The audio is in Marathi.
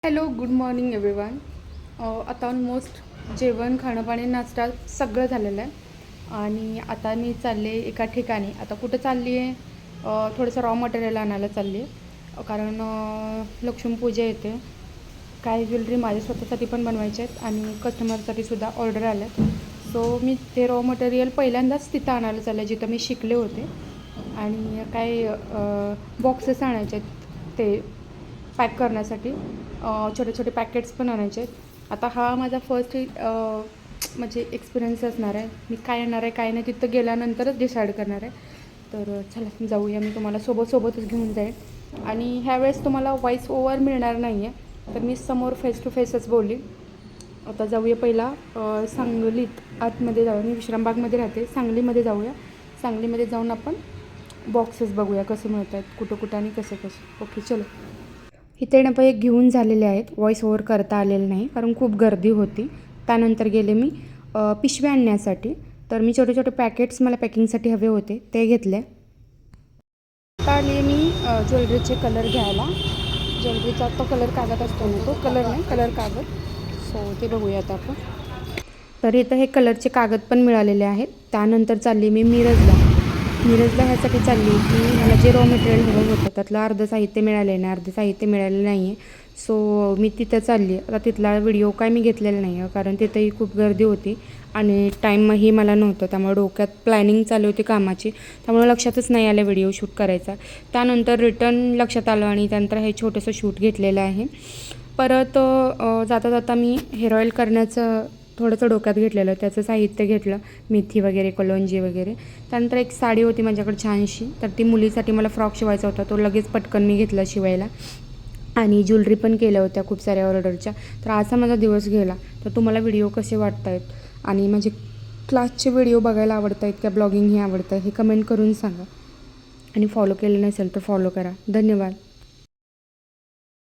Hello, good morning everyone. आता ऑलमोस्ट जेवण, खाणं, पाणी, नाश्ता सगळं झालेलं आहे आणि आता मी चालले एका ठिकाणी. आता कुठं चालली आहे? थोडंसं रॉ मटेरियल आणायला चालली आहे, कारण लक्ष्मीपूजा येते. काही ज्वेलरी माझ्या स्वतःसाठी पण बनवायचे आहेत आणि कस्टमरसाठीसुद्धा ऑर्डर आल्या आहेत. सो मी ते रॉ मटेरियल पहिल्यांदाच तिथं आणायला चालले जिथं मी शिकले होते. आणि काय बॉक्सेस आणायचे आहेत ते पॅक करण्यासाठी. छोटे छोटे पॅकेट्स पण आणायचे आहेत. आता हा माझा फर्स्ट म्हणजे एक्सपिरियन्स असणार आहे. मी काय येणार आहे काय नाही तिथं गेल्यानंतरच डिसाईड करणार आहे. तर चला जाऊया, मी तुम्हाला सोबतच घेऊन जाईल. आणि ह्यावेळेस तुम्हाला व्हॉईस ओव्हर मिळणार नाही आहे, तर मी समोर फेस टू फेसच बोलली. आता जाऊया पहिला सांगलीत आतमध्ये जाऊया. मी विश्रामबागमध्ये राहते, सांगलीमध्ये जाऊया. सांगलीमध्ये जाऊन आपण बॉक्सेस बघूया कसे मिळत आहेत, कुठं आणि कसे. ओके, चलो. इथे ना एक घेऊन झालेले आहेत. व्हॉईस ओव्हर करता आलेलं नाही कारण खूप गर्दी होती. त्यानंतर गेले मी पिशव्या आणण्यासाठी. तर मी छोटे छोटे पॅकेट्स मला पॅकिंगसाठी हवे होते, ते घेतले. आता आले मी ज्वेलरीचे कलर घ्यायला. ज्वेलरीचा तो कलर कागद असतो ना, तो कलर नाही, कलर कागद. सो ते बघूया आता आपण. तर इथं हे कलरचे कागद पण मिळालेले आहेत. त्यानंतर चालली मी मिरजला ह्यासाठी चालली की मला जे रॉ मटेरियल हवं होतं त्यातलं अर्धं साहित्य मिळालं नाही, अर्धं साहित्य मिळालेलं नाही आहे. सो मी तिथं चालली आहे. आता तिथला व्हिडिओ काय मी घेतलेला नाही आहे, कारण तिथंही खूप गर्दी होती आणि टाईमही मला नव्हतं. त्यामुळे डोक्यात प्लॅनिंग चालू होती कामाची, त्यामुळे लक्षातच नाही आलं व्हिडिओ शूट करायचा. त्यानंतर रिटर्न लक्षात आलं आणि त्यानंतर हे छोटंसं शूट घेतलेलं आहे. परत जाता जाता मी हेअर ऑईल करण्याचं थोडंसं डोक्यात घेतलेलं, त्याचं साहित्य घेतलं, मेथी वगैरे, कलोंजी वगैरे. त्यानंतर एक साडी होती माझ्याकडे छानशी, तर ती मुलीसाठी मला फ्रॉक शिवायचा होता, तो लगेच पटकन मी घेतला शिवायला. आणि ज्वेलरी पण केल्या होत्या खूप साऱ्या ऑर्डरच्या. तर असा माझा दिवस गेला. तर तुम्हाला व्हिडिओ कसे वाटत आहेत आणि माझे क्लासचे व्हिडिओ बघायला आवडत आहेत का, ब्लॉगिंग हे आवडतं, हे कमेंट करून सांगा. आणि फॉलो केलं नसेल तर फॉलो करा. धन्यवाद.